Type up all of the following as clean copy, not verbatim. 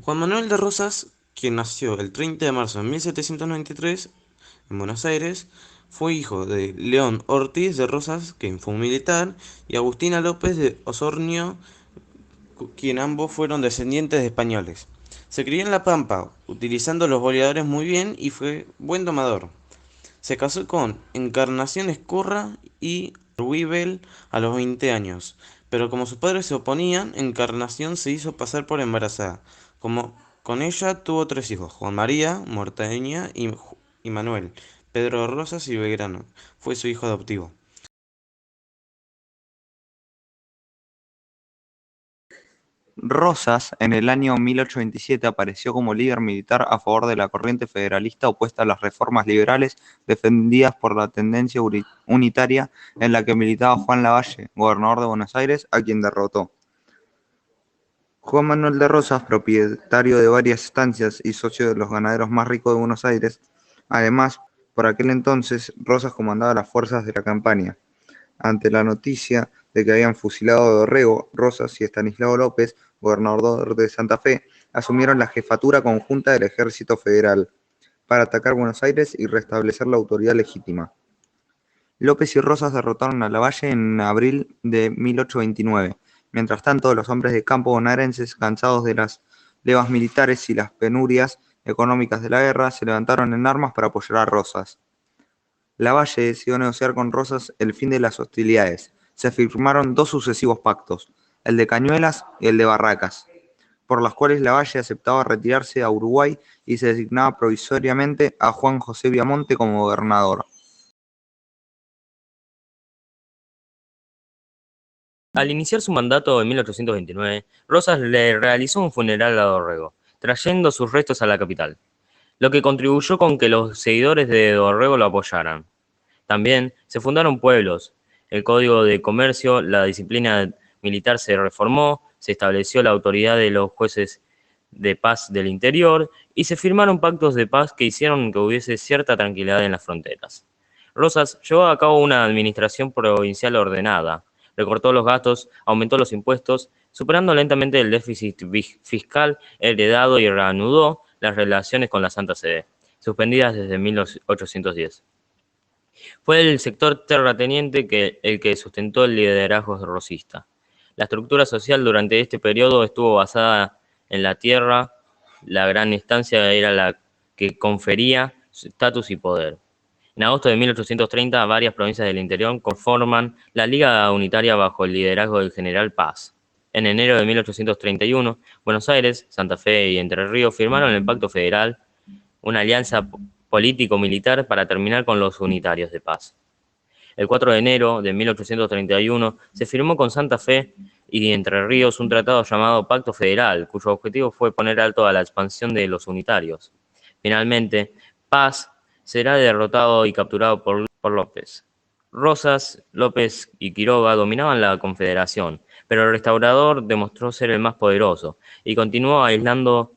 Juan Manuel de Rosas, quien nació el 30 de marzo de 1793 en Buenos Aires, fue hijo de León Ortiz de Rosas, quien fue un militar, y Agustina López de Osornio, quien ambos fueron descendientes de españoles. Se crió en La Pampa, utilizando los boleadores muy bien y fue buen domador. Se casó con Encarnación Escurra y Ruibel a los 20 años, pero como sus padres se oponían, Encarnación se hizo pasar por embarazada. Con ella tuvo tres hijos, Juan María, Mortaña y Manuel. Pedro Rosas y Belgrano fue su hijo adoptivo. Rosas, en el año 1827, apareció como líder militar a favor de la corriente federalista opuesta a las reformas liberales defendidas por la tendencia unitaria en la que militaba Juan Lavalle, gobernador de Buenos Aires, a quien derrotó. Juan Manuel de Rosas, propietario de varias estancias y socio de los ganaderos más ricos de Buenos Aires, además, por aquel entonces, Rosas comandaba las fuerzas de la campaña. Ante la noticia de que habían fusilado a Dorrego, Rosas y Estanislao López, gobernador de Santa Fe, asumieron la jefatura conjunta del ejército federal para atacar Buenos Aires y restablecer la autoridad legítima. López y Rosas derrotaron a Lavalle en abril de 1829. Mientras tanto, los hombres de campo bonaerenses, cansados de las levas militares y las penurias económicas de la guerra, se levantaron en armas para apoyar a Rosas. Lavalle decidió negociar con Rosas el fin de las hostilidades. Se firmaron dos sucesivos pactos, el de Cañuelas y el de Barracas, por los cuales Lavalle aceptaba retirarse a Uruguay y se designaba provisoriamente a Juan José Viamonte como gobernador. Al iniciar su mandato en 1829, Rosas le realizó un funeral a Dorrego, trayendo sus restos a la capital, lo que contribuyó con que los seguidores de Dorrego lo apoyaran. También se fundaron pueblos, el Código de Comercio, la disciplina militar se reformó, se estableció la autoridad de los jueces de paz del interior y se firmaron pactos de paz que hicieron que hubiese cierta tranquilidad en las fronteras. Rosas llevó a cabo una administración provincial ordenada, recortó los gastos, aumentó los impuestos, superando lentamente el déficit fiscal heredado y reanudó las relaciones con la Santa Sede, suspendidas desde 1810. Fue el sector terrateniente el que sustentó el liderazgo rosista. La estructura social durante este periodo estuvo basada en la tierra, la gran estancia era la que confería estatus y poder. En agosto de 1830, varias provincias del interior conforman la Liga Unitaria bajo el liderazgo del general Paz. En enero de 1831, Buenos Aires, Santa Fe y Entre Ríos firmaron el Pacto Federal, una alianza político-militar para terminar con los unitarios de paz. El 4 de enero de 1831 se firmó con Santa Fe y Entre Ríos un tratado llamado Pacto Federal, cuyo objetivo fue poner alto a la expansión de los unitarios. Finalmente, Paz será derrotado y capturado por López. Rosas, López y Quiroga dominaban la Confederación, pero el restaurador demostró ser el más poderoso y continuó aislando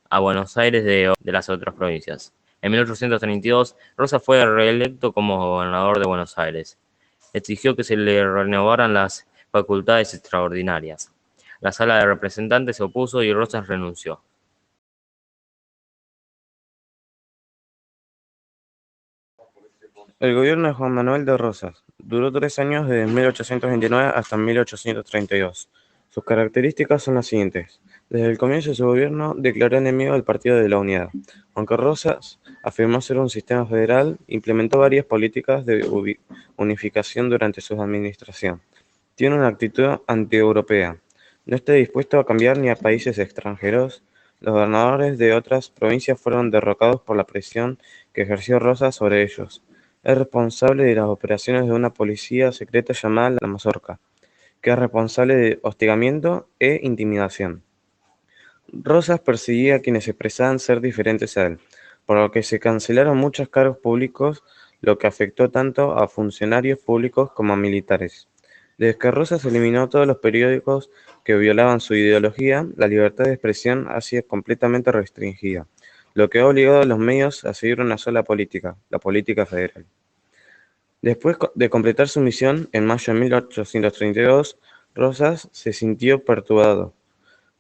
a Buenos Aires de las otras provincias. En 1832, Rosas fue reelecto como gobernador de Buenos Aires. Exigió que se le renovaran las facultades extraordinarias. La Sala de Representantes se opuso y Rosas renunció. El gobierno de Juan Manuel de Rosas duró 3 años, desde 1829 hasta 1832. Sus características son las siguientes. Desde el comienzo de su gobierno declaró enemigo del Partido de la Unidad. Aunque Rosas afirmó ser un sistema federal, implementó varias políticas de unificación durante su administración. Tiene una actitud antieuropea. No está dispuesto a cambiar ni a países extranjeros. Los gobernadores de otras provincias fueron derrocados por la presión que ejerció Rosas sobre ellos. Es responsable de las operaciones de una policía secreta llamada la Mazorca, que es responsable de hostigamiento e intimidación. Rosas perseguía a quienes expresaban ser diferentes a él, por lo que se cancelaron muchos cargos públicos, lo que afectó tanto a funcionarios públicos como a militares. Desde que Rosas eliminó todos los periódicos que violaban su ideología, la libertad de expresión ha sido completamente restringida, lo que ha obligado a los medios a seguir una sola política, la política federal. Después de completar su misión, en mayo de 1832, Rosas se sintió perturbado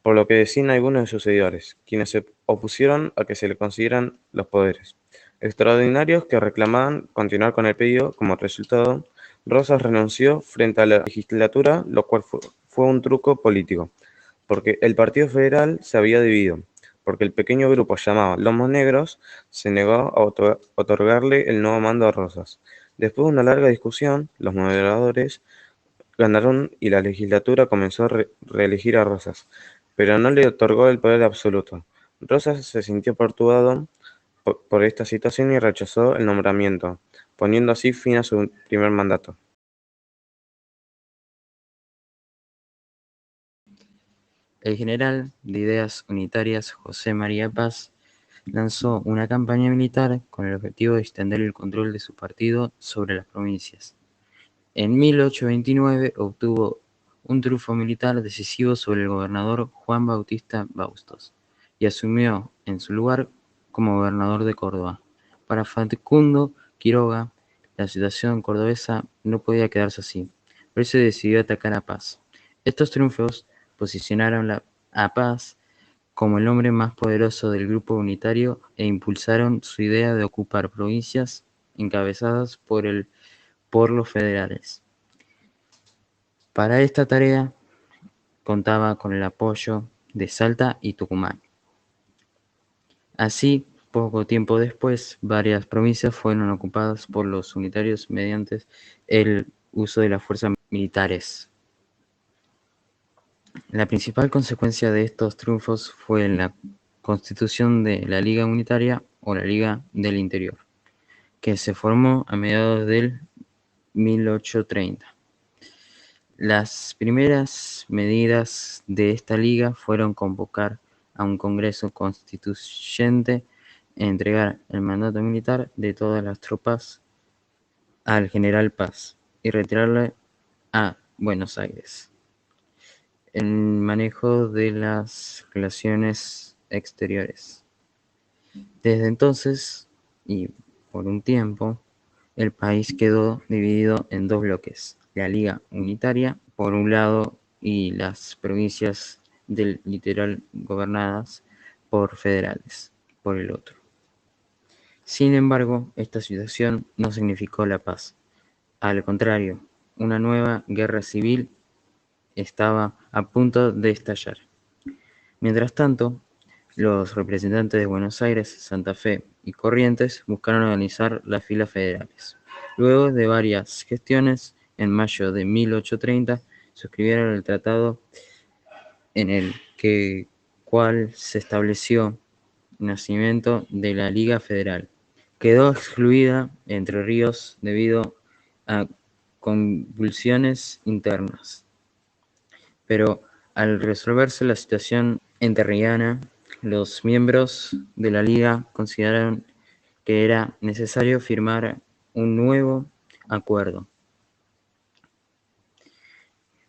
por lo que decían algunos de sus seguidores, quienes se opusieron a que se le concedieran los poderes extraordinarios que reclamaban continuar con el pedido. Como resultado, Rosas renunció frente a la legislatura, lo cual fue un truco político, porque el Partido Federal se había dividido, porque el pequeño grupo llamado Lomos Negros se negó a otorgarle el nuevo mando a Rosas. Después de una larga discusión, los moderadores ganaron y la legislatura comenzó a reelegir a Rosas, pero no le otorgó el poder absoluto. Rosas se sintió perturbado por esta situación y rechazó el nombramiento, poniendo así fin a su primer mandato. El general de ideas unitarias José María Paz lanzó una campaña militar con el objetivo de extender el control de su partido sobre las provincias. En 1829 obtuvo un triunfo militar decisivo sobre el gobernador Juan Bautista Bustos y asumió en su lugar como gobernador de Córdoba. Para Facundo Quiroga, la situación cordobesa no podía quedarse así, por eso decidió atacar a Paz. Estos triunfos posicionaron a Paz como el hombre más poderoso del grupo unitario e impulsaron su idea de ocupar provincias encabezadas por los federales. Para esta tarea contaba con el apoyo de Salta y Tucumán. Así, poco tiempo después, varias provincias fueron ocupadas por los unitarios mediante el uso de las fuerzas militares. La principal consecuencia de estos triunfos fue la constitución de la Liga Unitaria o la Liga del Interior, que se formó a mediados del 1830. Las primeras medidas de esta liga fueron convocar a un congreso constituyente, entregar el mandato militar de todas las tropas al general Paz y retirarle a Buenos Aires el manejo de las relaciones exteriores. Desde entonces, y por un tiempo, el país quedó dividido en dos bloques: la Liga Unitaria, por un lado, y las provincias del litoral gobernadas por federales, por el otro. Sin embargo, esta situación no significó la paz. Al contrario, una nueva guerra civil estaba a punto de estallar. Mientras tanto, los representantes de Buenos Aires, Santa Fe y Corrientes buscaron organizar las filas federales. Luego de varias gestiones, en mayo de 1830 suscribieron el tratado en el cual se estableció el nacimiento de la Liga Federal. Quedó excluida Entre Ríos debido a convulsiones internas. Pero al resolverse la situación entrerriana, los miembros de la Liga consideraron que era necesario firmar un nuevo acuerdo.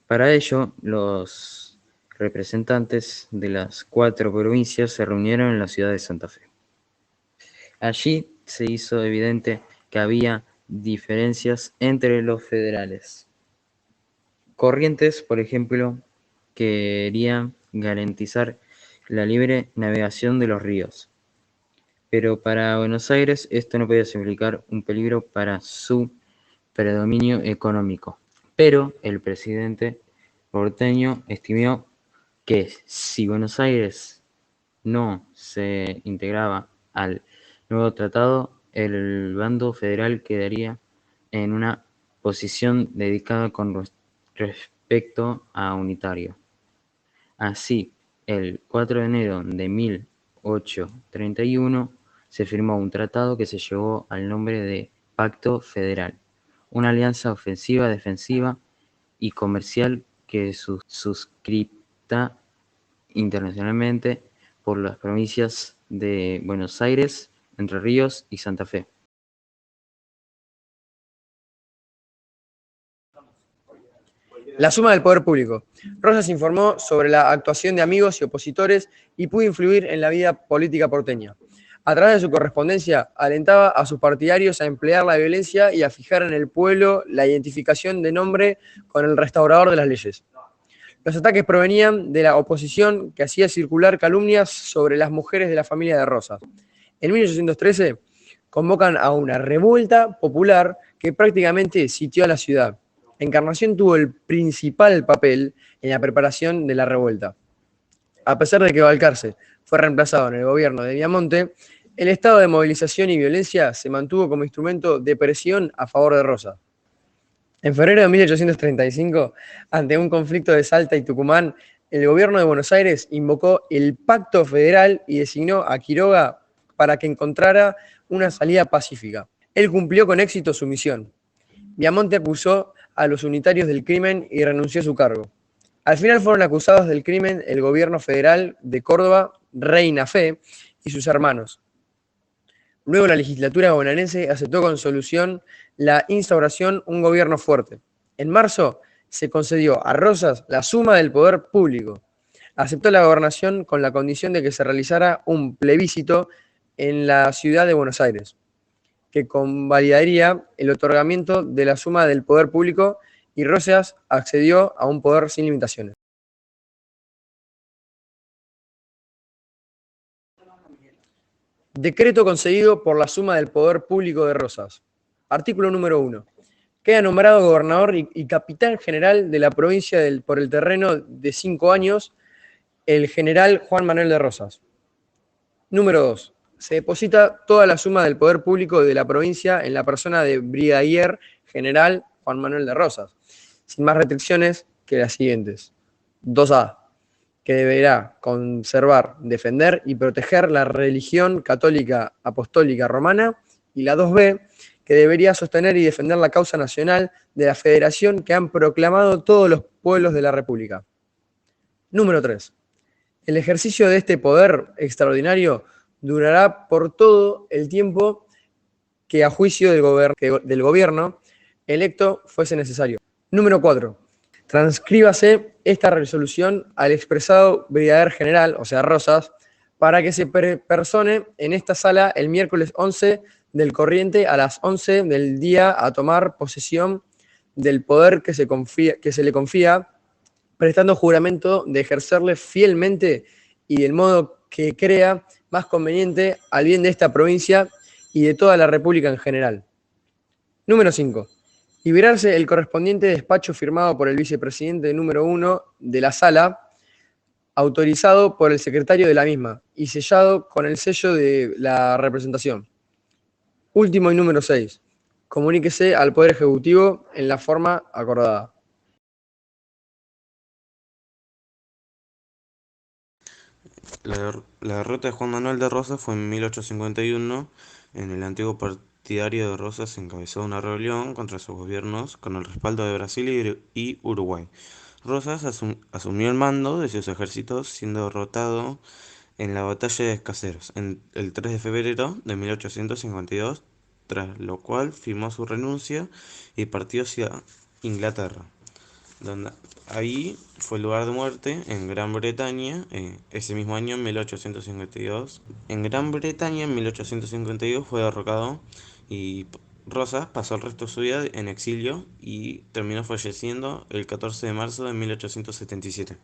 Para ello, los representantes de las 4 provincias se reunieron en la ciudad de Santa Fe. Allí se hizo evidente que había diferencias entre los federales. Corrientes, por ejemplo, quería garantizar la libre navegación de los ríos, pero para Buenos Aires esto no podía significar un peligro para su predominio económico. Pero el presidente porteño estimó que si Buenos Aires no se integraba al nuevo tratado, el bando federal quedaría en una posición dedicada con respecto a unitario. Así, el 4 de enero de 1831 se firmó un tratado que se llevó al nombre de Pacto Federal, una alianza ofensiva, defensiva y comercial que es suscrita internacionalmente por las provincias de Buenos Aires, Entre Ríos y Santa Fe. La suma del poder público. Rosas informó sobre la actuación de amigos y opositores y pudo influir en la vida política porteña. A través de su correspondencia, alentaba a sus partidarios a emplear la violencia y a fijar en el pueblo la identificación de nombre con el restaurador de las leyes. Los ataques provenían de la oposición que hacía circular calumnias sobre las mujeres de la familia de Rosas. En 1813 convocan a una revuelta popular que prácticamente sitió a la ciudad. Encarnación tuvo el principal papel en la preparación de la revuelta. A pesar de que Balcarce fue reemplazado en el gobierno de Viamonte, el estado de movilización y violencia se mantuvo como instrumento de presión a favor de Rosas. En febrero de 1835, ante un conflicto de Salta y Tucumán, el gobierno de Buenos Aires invocó el Pacto Federal y designó a Quiroga para que encontrara una salida pacífica. Él cumplió con éxito su misión. Viamonte acusó a los unitarios del crimen y renunció a su cargo. Al final fueron acusados del crimen el gobierno federal de Córdoba, Reina Fe y sus hermanos. Luego la legislatura bonaerense aceptó con solución la instauración un gobierno fuerte. En marzo se concedió a Rosas la suma del poder público. Aceptó la gobernación con la condición de que se realizara un plebiscito en la ciudad de Buenos Aires, que convalidaría el otorgamiento de la suma del poder público, y Rosas accedió a un poder sin limitaciones. Decreto concedido por la suma del poder público de Rosas. Artículo número 1. Queda nombrado gobernador y capitán general de la provincia por el terreno de 5 años el general Juan Manuel de Rosas. Número 2. Se deposita toda la suma del poder público de la provincia en la persona de brigadier general Juan Manuel de Rosas, sin más restricciones que las siguientes. 2A. Que deberá conservar, defender y proteger la religión católica apostólica romana, y la 2B, que debería sostener y defender la causa nacional de la federación que han proclamado todos los pueblos de la República. Número 3. El ejercicio de este poder extraordinario durará por todo el tiempo que a juicio del gobierno electo fuese necesario. Número 4. Transcríbase esta resolución al expresado brigadier general, o sea, Rosas, para que se persone en esta sala el miércoles 11 del corriente a las 11 del día a tomar posesión del poder que se le confía, prestando juramento de ejercerle fielmente y del modo que crea más conveniente al bien de esta provincia y de toda la República en general. Número 5. Liberarse el correspondiente despacho firmado por el vicepresidente número 1 de la sala, autorizado por el secretario de la misma y sellado con el sello de la representación. Último y número 6. Comuníquese al Poder Ejecutivo en la forma acordada. La derrota de Juan Manuel de Rosas fue en 1851. En el antiguo partidario de Rosas encabezó una rebelión contra sus gobiernos con el respaldo de Brasil y Uruguay. Rosas asumió el mando de sus ejércitos, siendo derrotado en la batalla de Caseros el 3 de febrero de 1852, tras lo cual firmó su renuncia y partió hacia Inglaterra, donde ahí fue el lugar de muerte en Gran Bretaña ese mismo año, en 1852. En Gran Bretaña, en 1852, fue derrocado y Rosas pasó el resto de su vida en exilio y terminó falleciendo el 14 de marzo de 1877.